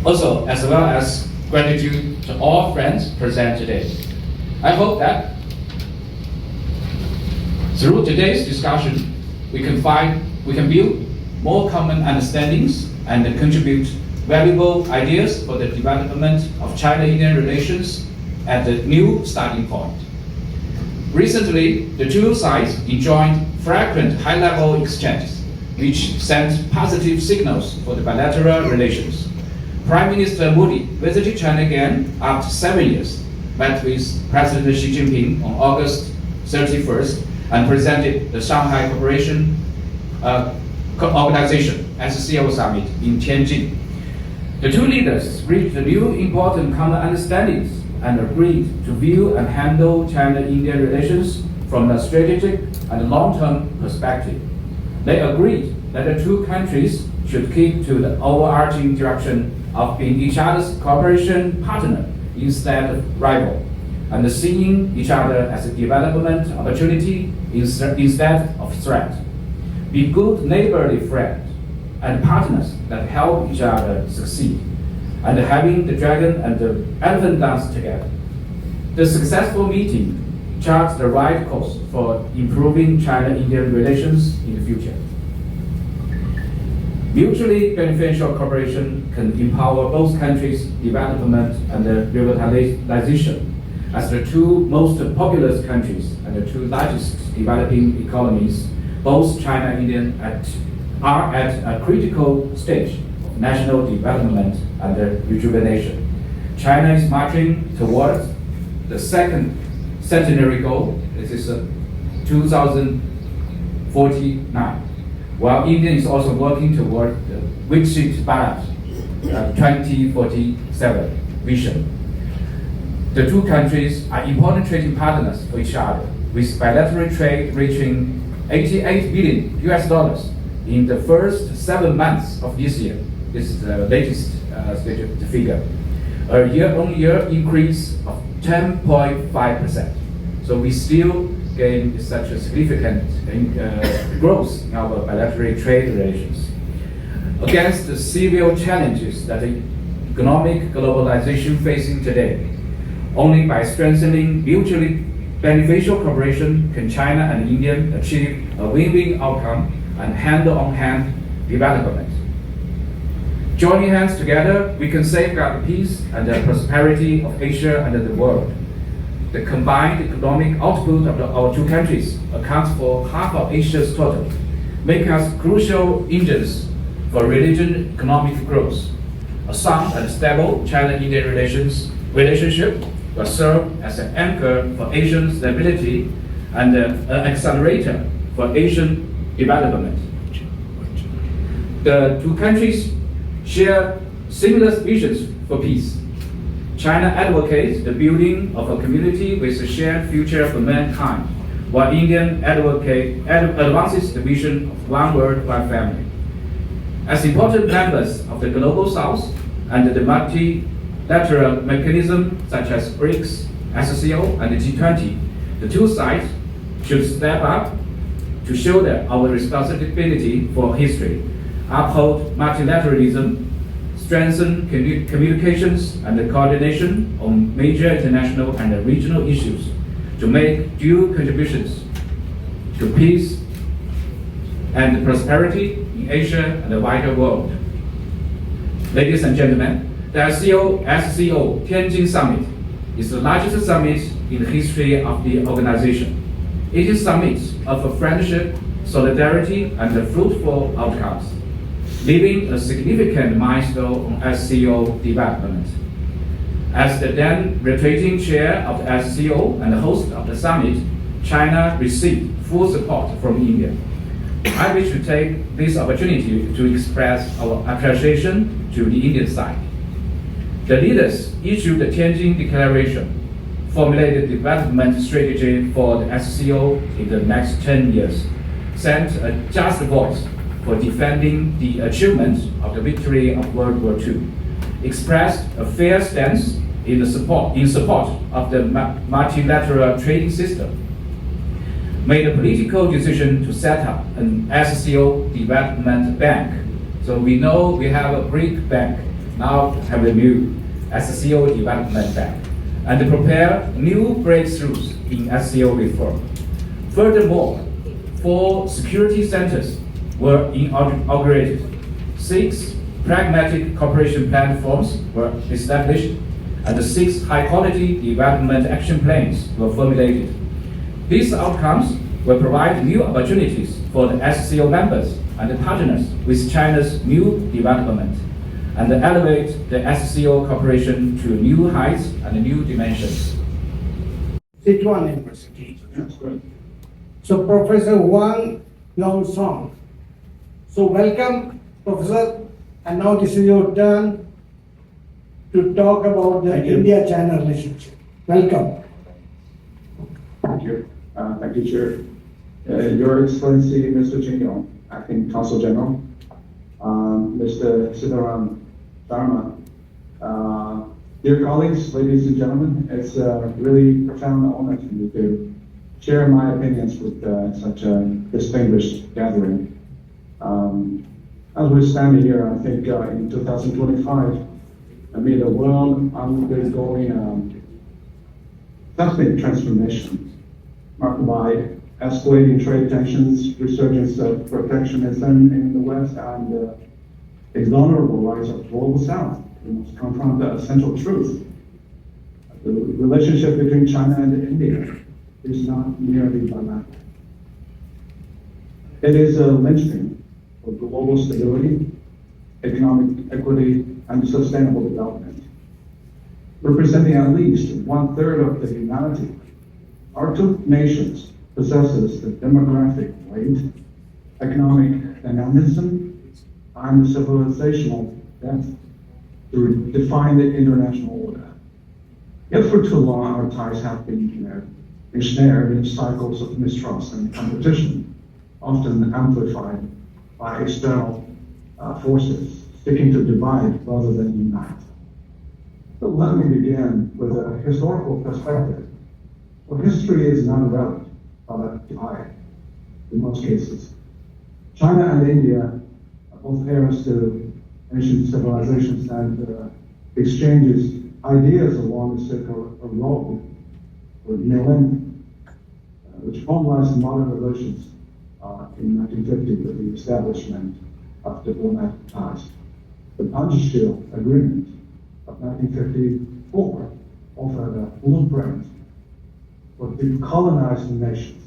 Also, as well as gratitude to all friends present today. I hope that through today's discussion, we can build more common understandings and contribute valuable ideas for the development of China-Indian relations at the new starting point. Recently, the two sides enjoyed frequent high-level exchanges, which sent positive signals for the bilateral relations. Prime Minister Modi visited China again after 7 years, met with President Xi Jinping on August 31st, and presented the Shanghai Cooperation Organization SCO Summit in Tianjin. The two leaders reached new important common understandings and agreed to view and handle China-India relations from a strategic and long-term perspective. They agreed that the two countries should keep to the overarching direction of being each other's cooperation partner instead of rival, and seeing each other as a development opportunity instead of threat. Be good neighborly friends and partners that help each other succeed, and having the dragon and the elephant dance together. The successful meeting charts the right course for improving China-India relations in the future. Mutually beneficial cooperation can empower both countries' development and revitalization. As the two most populous countries and the two largest developing economies, both China and India are at a critical stage of national development and rejuvenation. China is marching towards the second centenary goal. This is 2049. While India is also working toward the Viksit Bharat 2047 vision. The two countries are important trading partners for each other, with bilateral trade reaching $88 billion in the first 7 months of this year. This is the latest figure. A year-on-year increase of 10.5%. So we still gain such a significant growth in our bilateral trade relations. Against the severe challenges that the economic globalization facing today, only by strengthening mutually beneficial cooperation can China and India achieve a win-win outcome and hand-on-hand development. Joining hands together, we can safeguard the peace and the prosperity of Asia and the world. The combined economic output of our two countries accounts for half of Asia's total, making us crucial engines for religion economic growth. A sound and stable China-India relationship will serve as an anchor for Asian stability and an accelerator for Asian development. The two countries share similar visions for peace. China advocates the building of a community with a shared future for mankind, while India advances the vision of one world, one family. As important members of the Global South and the multilateral mechanism such as BRICS, SCO, and the G20, the two sides should step up to shoulder our responsibility for history, uphold multilateralism, strengthen communications and coordination on major international and regional issues to make due contributions to peace and prosperity in Asia and the wider world. Ladies and gentlemen, the SCO Tianjin Summit is the largest summit in the history of the organization. It is a summit of friendship, solidarity, and fruitful outcomes, leaving a significant milestone on SCO development. As the then rotating chair of the SCO and the host of the summit, China received full support from India. I wish to take this opportunity to express our appreciation to the Indian side. The leaders issued the Tianjin Declaration, formulated development strategy for the SCO in the next 10 years, sent a just voice for defending the achievement of the victory of World War II, expressed a fair stance in support of the multilateral trading system, made a political decision to set up an SCO development bank. So we know we have a BRIC bank now have renewed SCO development back and prepare new breakthroughs in SCO reform. Furthermore, 4 security centers were inaugurated, 6 pragmatic cooperation platforms were established, and 6 high-quality development action plans were formulated. These outcomes will provide new opportunities for the SCO members and partners with China's new development, and elevate the SCO cooperation to new heights and new dimensions. Sichuan University. So Professor Wang Yong-song. So welcome, Professor, and now this is your turn to talk about the India-China relationship. Welcome. Thank you. Thank you, Chair. Your Excellency, Mr. Jin Yong, Acting Consul General, Mr. Sivaram Dharma, dear colleagues, ladies and gentlemen, it's a really profound honor to me to share my opinions with such a distinguished gathering. As we stand here, I think in 2025, amid the world undergoing seismic transformation, marked by escalating trade tensions, resurgence of protectionism in the West, and the exonerable rise of global South, we must confront the essential truth. The relationship between China and India is not merely bilateral. It is a linchpin for global stability, economic equity, and sustainable development. Representing at least 1/3 of the humanity, our two nations possesses the demographic weight, economic dynamism, and the civilizational depth to define the international order. Yet for too long, our ties have been ensnared in cycles of mistrust and competition, often amplified by external forces seeking to divide rather than unite. So let me begin with a historical perspective. Well, history is not irrelevant, but a guide in most cases. China and India are both heirs to ancient civilizations and exchanges ideas along the circular road for millennia, which formalized modern relations in 1950 with the establishment of diplomatic ties. The Panchashil Agreement of 1954 offered a blueprint for decolonized nations.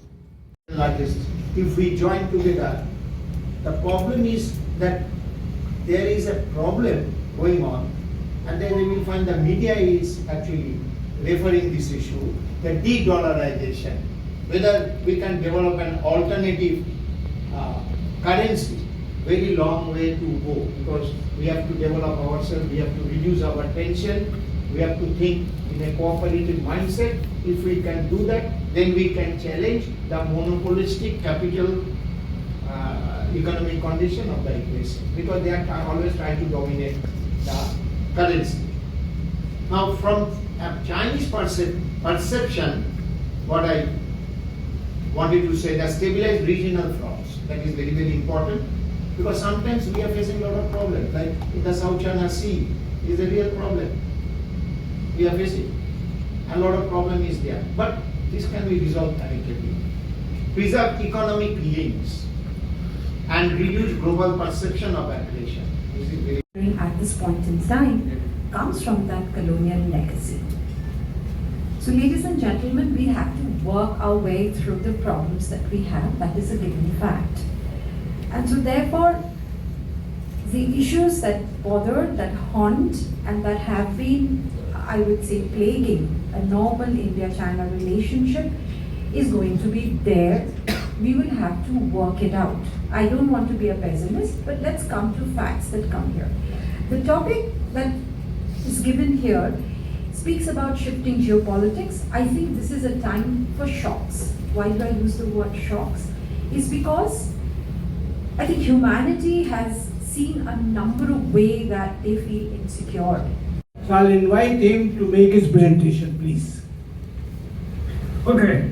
Like this, if we join together, the problem is that there is a problem going on, and then we will find the media is actually referring this issue, the de-dollarization, whether we can develop an alternative currency. Very long way to go, because we have to develop ourselves, we have to reduce our tension, we have to think in a cooperative mindset. If we can do that, then we can challenge the monopolistic capital economic condition of the equation, because they are always trying to dominate the currency. Now, from a Chinese perception, what I wanted to say, that stabilized regional fronts, that is very, very important, because sometimes we are facing a lot of problems, like in the South China Sea is a real problem. We are facing a lot of problem is there, but this can be resolved amicably. Preserve economic links and reduce global perception of aggression. This is very at this point in time comes from that colonial legacy. So ladies and gentlemen, we have to work our way through the problems that we have. That is a given fact. And so therefore, the issues that bother, that haunt, and that have been, I would say, plaguing a normal India-China relationship is going to be there. We will have to work it out. I don't want to be a pessimist, but let's come to facts that come here. The topic that is given here speaks about shifting geopolitics. I think this is a time for shocks. Why do I use the word shocks? Is because I think humanity has seen a number of ways that they feel insecure. So I'll invite him to make his presentation, please. Okay,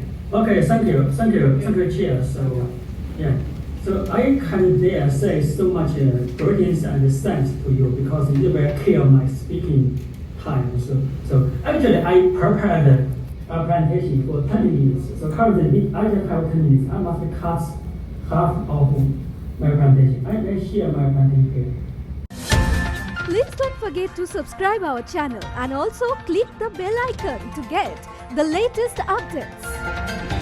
thank you, Chair. So, yeah, So I can't dare say so much greetings and thanks to you because you will kill my speaking time. So actually I prepared a presentation for 20 minutes. So currently I just have 10 minutes. I must cut half of my presentation. I share my presentation here. Please don't forget to subscribe our channel and also click the bell icon to get the latest updates.